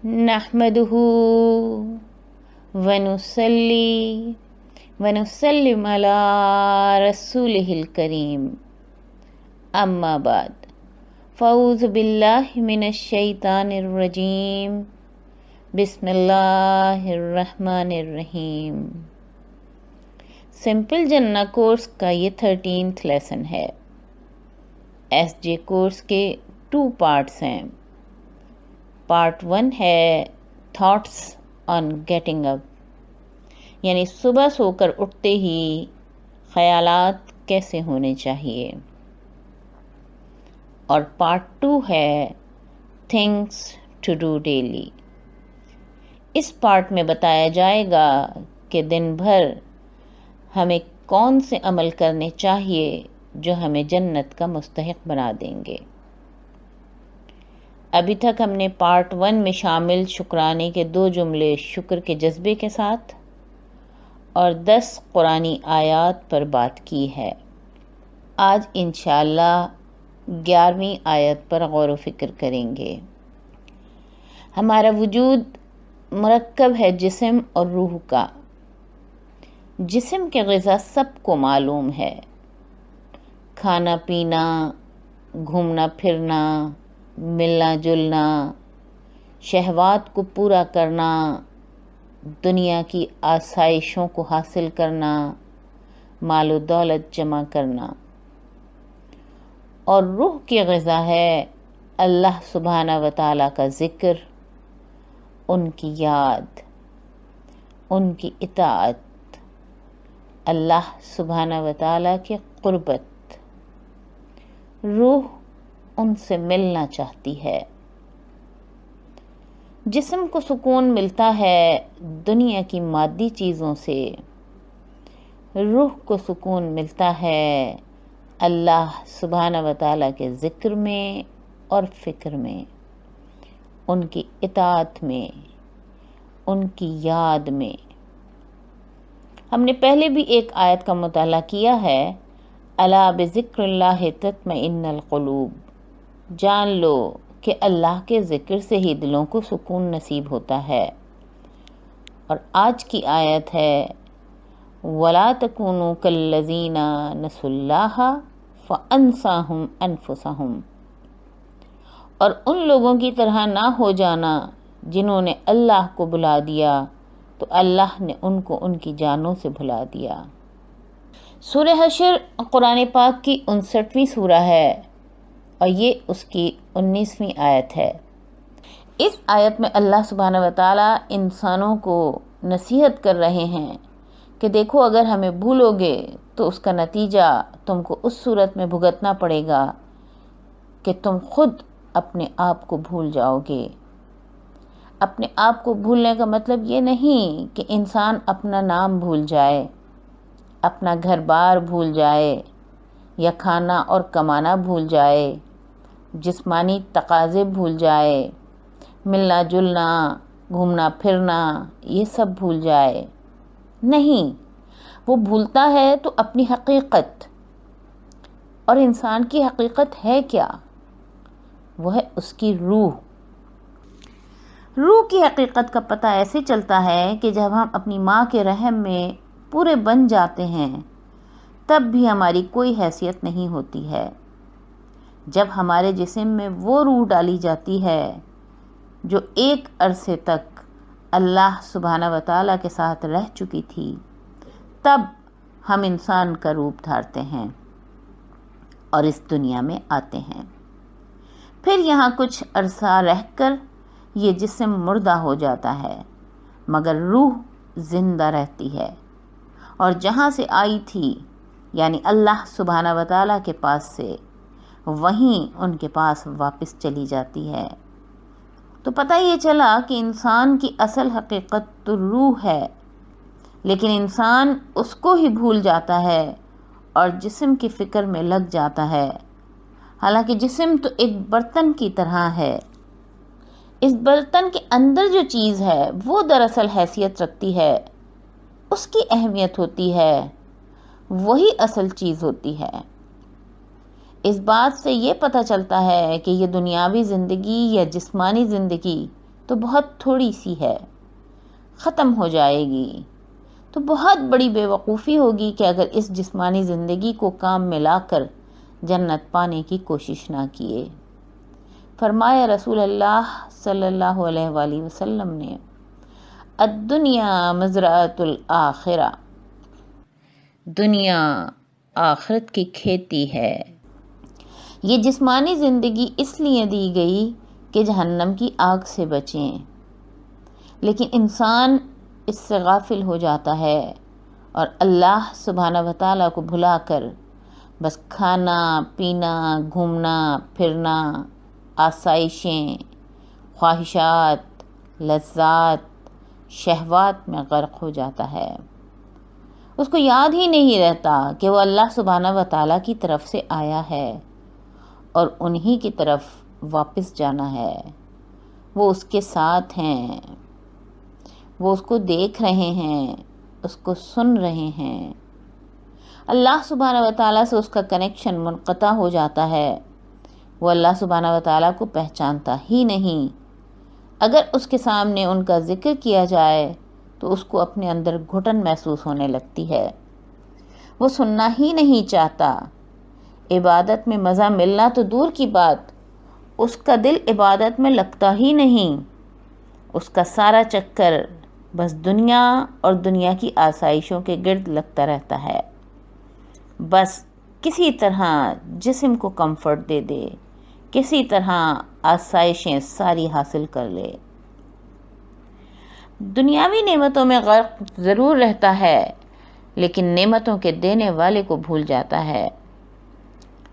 نحمدہ ونصلی ونسلم علی رسولہ الکریم، اما بعد، فاعوذ باللہ من الشیطان الرجیم، بسم اللہ الرحمن الرحیم۔ سمپل جنہ کورس کا یہ 13th لیسن ہے۔ ایس جے کورس کے 2 پارٹس ہیں۔ پارٹ 1 ہے تھاٹس آن گیٹنگ اپ، یعنی صبح سو کر اٹھتے ہی خیالات کیسے ہونے چاہیے، اور پارٹ 2 ہے تھنگس ٹو ڈو ڈیلی۔ اس پارٹ میں بتایا جائے گا کہ دن بھر ہمیں کون سے عمل کرنے چاہیے جو ہمیں جنت کا مستحق بنا دیں گے۔ ابھی تک ہم نے پارٹ 1 میں شامل شکرانے کے 2 جملے شکر کے جذبے کے ساتھ اور 10 قرآنی آیات پر بات کی ہے۔ آج انشاءاللہ 11ویں آیت پر غور و فکر کریں گے۔ ہمارا وجود مرکب ہے جسم اور روح کا۔ جسم کے غذا سب کو معلوم ہے، کھانا پینا، گھومنا پھرنا، ملنا جلنا، شہوات کو پورا کرنا، دنیا کی آسائشوں کو حاصل کرنا، مال و دولت جمع کرنا۔ اور روح کی غذا ہے اللہ سبحانہ و تعالیٰ کا ذکر، ان کی یاد، ان کی اطاعت، اللہ سبحانہ و تعالیٰ کی قربت۔ روح ان سے ملنا چاہتی ہے۔ جسم کو سکون ملتا ہے دنیا کی مادی چیزوں سے، روح کو سکون ملتا ہے اللہ سبحانہ و تعالیٰ کے ذکر میں اور فکر میں، ان کی اطاعت میں، ان کی یاد میں۔ ہم نے پہلے بھی ایک آیت کا مطالعہ کیا ہے، الا بذکر اللہ تطمئن القلوب، جان لو کہ اللہ کے ذکر سے ہی دلوں کو سکون نصیب ہوتا ہے۔ اور آج کی آیت ہے وَلَا تَكُونُوا كَالَّذِينَ نَسُوا اللَّهَ فَأَنسَاهُمْ أَنفُسَهُمْ، اور ان لوگوں کی طرح نہ ہو جانا جنہوں نے اللہ کو بھلا دیا تو اللہ نے ان کو ان کی جانوں سے بھلا دیا۔ سورہ حشر قرآن پاک کی 59ویں سورہ ہے اور یہ اس کی 19ویں آیت ہے۔ اس آیت میں اللہ سبحانہ و تعالیٰ انسانوں کو نصیحت کر رہے ہیں کہ دیکھو، اگر ہمیں بھولو گے تو اس کا نتیجہ تم کو اس صورت میں بھگتنا پڑے گا کہ تم خود اپنے آپ کو بھول جاؤ گے۔ اپنے آپ کو بھولنے کا مطلب یہ نہیں کہ انسان اپنا نام بھول جائے، اپنا گھر بار بھول جائے، یا کھانا اور کمانا بھول جائے، جسمانی تقاضے بھول جائے، ملنا جلنا، گھومنا پھرنا، یہ سب بھول جائے۔ نہیں، وہ بھولتا ہے تو اپنی حقیقت، اور انسان کی حقیقت ہے کیا؟ وہ ہے اس کی روح۔ روح کی حقیقت کا پتہ ایسے چلتا ہے کہ جب ہم اپنی ماں کے رحم میں پورے بن جاتے ہیں تب بھی ہماری کوئی حیثیت نہیں ہوتی ہے۔ جب ہمارے جسم میں وہ روح ڈالی جاتی ہے جو ایک عرصے تک اللہ سبحانہ و تعالیٰ کے ساتھ رہ چکی تھی، تب ہم انسان کا روپ دھارتے ہیں اور اس دنیا میں آتے ہیں۔ پھر یہاں کچھ عرصہ رہ کر یہ جسم مردہ ہو جاتا ہے، مگر روح زندہ رہتی ہے، اور جہاں سے آئی تھی یعنی اللہ سبحانہ و تعالیٰ کے پاس سے، وہیں ان کے پاس واپس چلی جاتی ہے۔ تو پتہ یہ چلا کہ انسان کی اصل حقیقت تو روح ہے، لیکن انسان اس کو ہی بھول جاتا ہے اور جسم کی فکر میں لگ جاتا ہے۔ حالانکہ جسم تو ایک برتن کی طرح ہے، اس برتن کے اندر جو چیز ہے وہ دراصل حیثیت رکھتی ہے، اس کی اہمیت ہوتی ہے، وہی اصل چیز ہوتی ہے۔ اس بات سے یہ پتہ چلتا ہے کہ یہ دنیاوی زندگی یا جسمانی زندگی تو بہت تھوڑی سی ہے، ختم ہو جائے گی، تو بہت بڑی بے وقوفی ہوگی کہ اگر اس جسمانی زندگی کو کام میں لا کر جنت پانے کی کوشش نہ کیے۔ فرمایا رسول اللہ صلی اللہ علیہ وآلہ وسلم نے، الدنیا مزرعۃ الآخرہ، دنیا آخرت کی کھیتی ہے۔ یہ جسمانی زندگی اس لیے دی گئی کہ جہنم کی آگ سے بچیں، لیکن انسان اس سے غافل ہو جاتا ہے اور اللہ سبحانہ و تعالیٰ کو بھلا کر بس کھانا پینا، گھومنا پھرنا، آسائشیں، خواہشات، لذات، شہوات میں غرق ہو جاتا ہے۔ اس کو یاد ہی نہیں رہتا کہ وہ اللہ سبحانہ و تعالیٰ کی طرف سے آیا ہے اور انہی کی طرف واپس جانا ہے۔ وہ اس کے ساتھ ہیں، وہ اس کو دیکھ رہے ہیں، اس کو سن رہے ہیں۔ اللہ سبحانہ و تعالیٰ سے اس کا کنیکشن منقطع ہو جاتا ہے، وہ اللہ سبحانہ و تعالیٰ کو پہچانتا ہی نہیں۔ اگر اس کے سامنے ان کا ذکر کیا جائے تو اس کو اپنے اندر گھٹن محسوس ہونے لگتی ہے، وہ سننا ہی نہیں چاہتا۔ عبادت میں مزہ ملنا تو دور کی بات، اس کا دل عبادت میں لگتا ہی نہیں۔ اس کا سارا چکر بس دنیا اور دنیا کی آسائشوں کے گرد لگتا رہتا ہے، بس کسی طرح جسم کو کمفرٹ دے دے، کسی طرح آسائشیں ساری حاصل کر لے۔ دنیاوی نعمتوں میں غرق ضرور رہتا ہے، لیکن نعمتوں کے دینے والے کو بھول جاتا ہے۔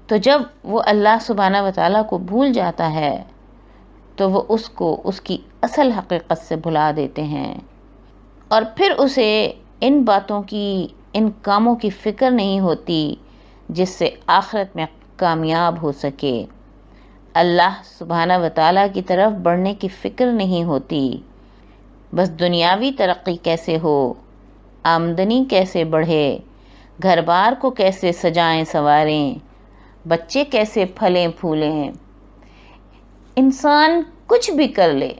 تو جب وہ اللہ سبحانہ و تعالیٰ کو بھول جاتا ہے تو وہ اس کو اس کی اصل حقیقت سے بھلا دیتے ہیں، اور پھر اسے ان باتوں کی، ان کاموں کی فکر نہیں ہوتی جس سے آخرت میں کامیاب ہو سکے۔ اللہ سبحانہ و تعالیٰ کی طرف بڑھنے کی فکر نہیں ہوتی، بس دنیاوی ترقی کیسے ہو، آمدنی کیسے بڑھے، گھر بار کو کیسے سجائیں سنواریں، بچے کیسے پھلیں پھولیں۔ انسان کچھ بھی کر لے،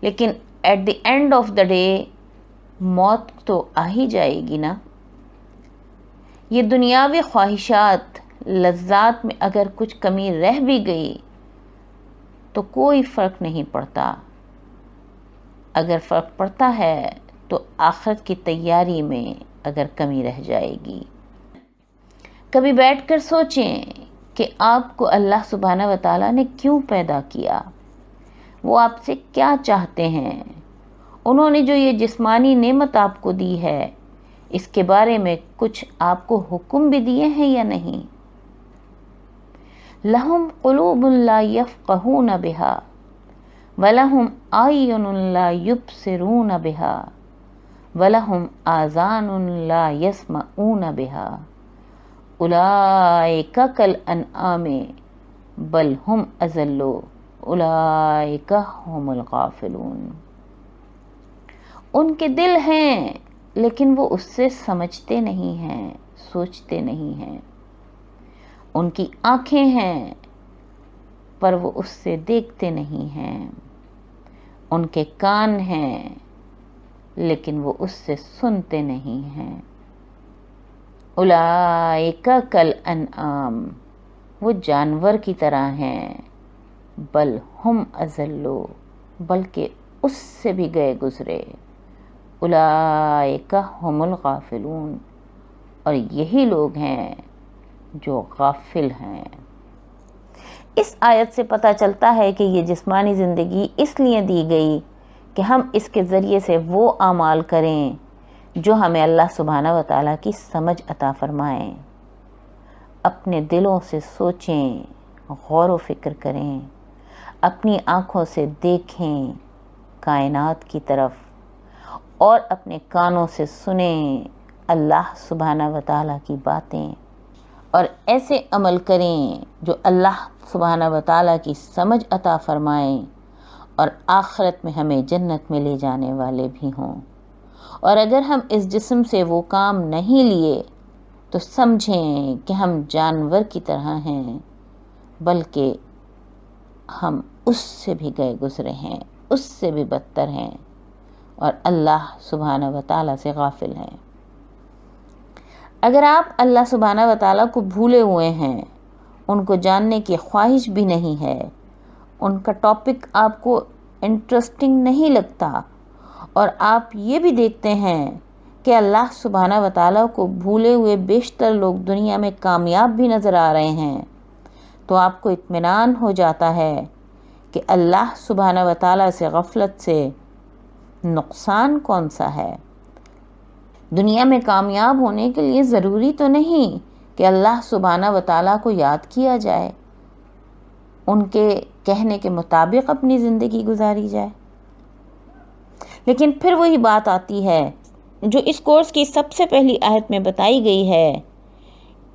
لیکن at the end of the day موت تو آ ہی جائے گی نا۔ یہ دنیاوی خواہشات، لذات میں اگر کچھ کمی رہ بھی گئی تو کوئی فرق نہیں پڑتا، اگر فرق پڑتا ہے تو آخرت کی تیاری میں اگر کمی رہ جائے گی۔ کبھی بیٹھ کر سوچیں کہ آپ کو اللہ سبحانہ و تعالیٰ نے کیوں پیدا کیا، وہ آپ سے کیا چاہتے ہیں، انہوں نے جو یہ جسمانی نعمت آپ کو دی ہے اس کے بارے میں کچھ آپ کو حکم بھی دیے ہیں یا نہیں؟ لَهُمْ قُلُوبٌ لَا يَفْقَهُونَ بِهَا وَلَهُمْ أَعْيُنٌ لَا يُبْصِرُونَ بِهَا وَلَهُمْ آذَانٌ لَا يَسْمَعُونَ بِهَا أُولَئِكَ كَالْأَنْعَامِ بَلْ هُمْ أَضَلُّ أُولَئِكَ هُمُ الْغَافِلُونَ۔ ان کے دل ہیں لیکن وہ اس سے سمجھتے نہیں ہیں، سوچتے نہیں ہیں۔ ان کی آنکھیں ہیں پر وہ اس سے دیکھتے نہیں ہیں۔ ان کے کان ہیں لیکن وہ اس سے سنتے نہیں ہیں۔ اولئک کالانعام، وہ جانور کی طرح ہیں، بل ہم اضل، بلکہ اس سے بھی گئے گزرے۔ اولئک ہم الغافلون، اور یہی لوگ ہیں جو غافل ہیں۔ اس آیت سے پتہ چلتا ہے کہ یہ جسمانی زندگی اس لیے دی گئی کہ ہم اس کے ذریعے سے وہ اعمال کریں جو ہمیں اللہ سبحانہ و تعالیٰ کی سمجھ عطا فرمائیں۔ اپنے دلوں سے سوچیں، غور و فکر کریں، اپنی آنکھوں سے دیکھیں کائنات کی طرف، اور اپنے کانوں سے سنیں اللہ سبحانہ و تعالیٰ کی باتیں، اور ایسے عمل کریں جو اللہ سبحانہ و تعالیٰ کی سمجھ عطا فرمائیں اور آخرت میں ہمیں جنت میں لے جانے والے بھی ہوں۔ اور اگر ہم اس جسم سے وہ کام نہیں لیے تو سمجھیں کہ ہم جانور کی طرح ہیں، بلکہ ہم اس سے بھی گئے گزرے ہیں۔ اس سے بھی بدتر ہیں اور اللہ سبحانہ و تعالیٰ سے غافل ہیں۔ اگر آپ اللہ سبحانہ و تعالیٰ کو بھولے ہوئے ہیں، ان کو جاننے کی خواہش بھی نہیں ہے، ان کا ٹاپک آپ کو انٹرسٹنگ نہیں لگتا، اور آپ یہ بھی دیکھتے ہیں کہ اللہ سبحانہ و تعالیٰ کو بھولے ہوئے بیشتر لوگ دنیا میں کامیاب بھی نظر آ رہے ہیں، تو آپ کو اطمینان ہو جاتا ہے کہ اللہ سبحانہ و تعالیٰ سے غفلت سے نقصان کون سا ہے۔ دنیا میں کامیاب ہونے کے لیے ضروری تو نہیں کہ اللہ سبحانہ و تعالیٰ کو یاد کیا جائے، ان کے کہنے کے مطابق اپنی زندگی گزاری جائے۔ لیکن پھر وہی بات آتی ہے جو اس کورس کی سب سے پہلی آیت میں بتائی گئی ہے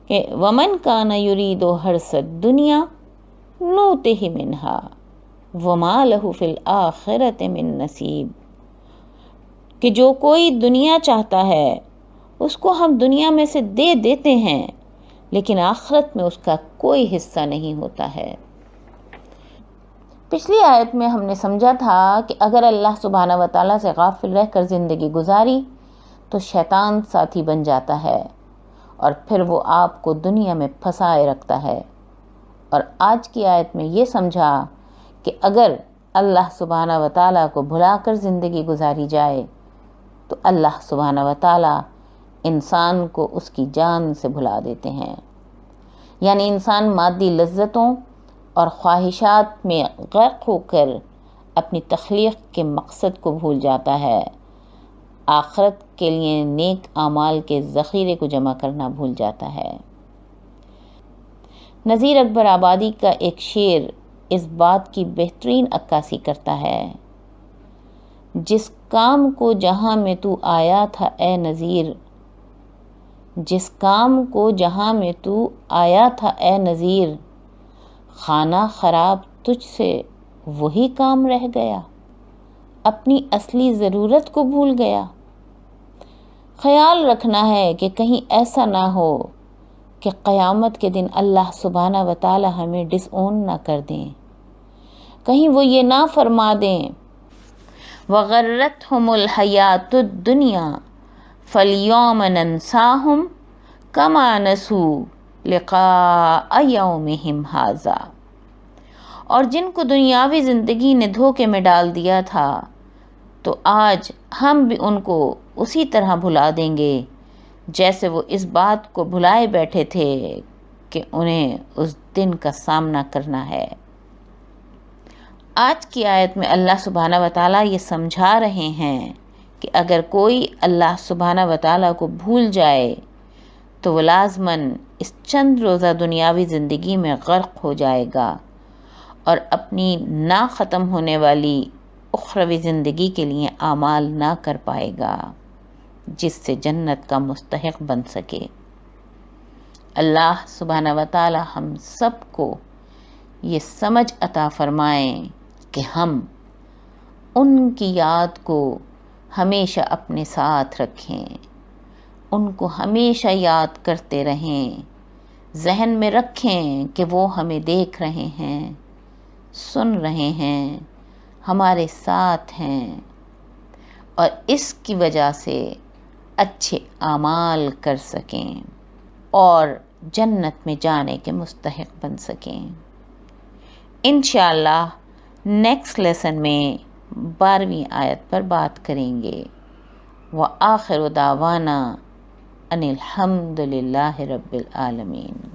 کہ وَمَنْ كَانَ يُرِيدُ حَرْثَ الدُّنْيَا نُؤْتِهِ مِنْهَا وَمَا لَهُ فِي الْآخِرَةِ مِنْ نَصِيبٍ، کہ جو کوئی دنیا چاہتا ہے اس کو ہم دنیا میں سے دے دیتے ہیں، لیکن آخرت میں اس کا کوئی حصہ نہیں ہوتا ہے۔ پچھلی آیت میں ہم نے سمجھا تھا کہ اگر اللہ سبحانہ و تعالیٰ سے غافل رہ کر زندگی گزاری تو شیطان ساتھی بن جاتا ہے اور پھر وہ آپ کو دنیا میں پھنسائے رکھتا ہے، اور آج کی آیت میں یہ سمجھا کہ اگر اللہ سبحانہ و تعالیٰ کو بھلا کر زندگی گزاری جائے تو اللہ سبحانہ و تعالیٰ انسان کو اس کی جان سے بھلا دیتے ہیں، یعنی انسان مادی لذتوں اور خواہشات میں غرق ہو کر اپنی تخلیق کے مقصد کو بھول جاتا ہے، آخرت کے لیے نیک اعمال کے ذخیرے کو جمع کرنا بھول جاتا ہے۔ نذیر اکبر آبادی کا ایک شعر اس بات کی بہترین عکاسی کرتا ہے: جس کام کو جہاں میں تو آیا تھا اے نذیر، جس کام کو جہاں میں تو آیا تھا اے نذیر، خانہ خراب تجھ سے وہی کام رہ گیا، اپنی اصلی ضرورت کو بھول گیا۔ خیال رکھنا ہے کہ کہیں ایسا نہ ہو کہ قیامت کے دن اللہ سبحانہ و تعالی ہمیں ڈس اون نہ کر دیں، کہیں وہ یہ نہ فرما دیں وَغَرَّتْهُمُ الْحَيَاةُ الدُّنْيَا فَالْيَوْمَ نَنْسَاهُمْ كَمَا نَسُوا لِقَاءَ يَوْمِهِمْ هَذَا، اور جن کو دنیاوی زندگی نے دھوکے میں ڈال دیا تھا تو آج ہم بھی ان کو اسی طرح بھلا دیں گے جیسے وہ اس بات کو بھلائے بیٹھے تھے کہ انہیں اس دن کا سامنا کرنا ہے۔ آج کی آیت میں اللہ سبحانہ و تعالیٰ یہ سمجھا رہے ہیں کہ اگر کوئی اللہ سبحانہ و تعالیٰ کو بھول جائے تو وہ لازماً اس چند روزہ دنیاوی زندگی میں غرق ہو جائے گا اور اپنی نہ ختم ہونے والی اخروی زندگی کے لیے اعمال نہ کر پائے گا جس سے جنت کا مستحق بن سکے۔ اللہ سبحانہ و تعالی ہم سب کو یہ سمجھ عطا فرمائیں کہ ہم ان کی یاد کو ہمیشہ اپنے ساتھ رکھیں، ان کو ہمیشہ یاد کرتے رہیں، ذہن میں رکھیں کہ وہ ہمیں دیکھ رہے ہیں، سن رہے ہیں، ہمارے ساتھ ہیں، اور اس کی وجہ سے اچھے اعمال کر سکیں اور جنت میں جانے کے مستحق بن سکیں۔ انشاءاللہ نیکسٹ لیسن میں 12ویں آیت پر بات کریں گے۔ وآخر دعوانا ان الحمد للہ رب العالمین۔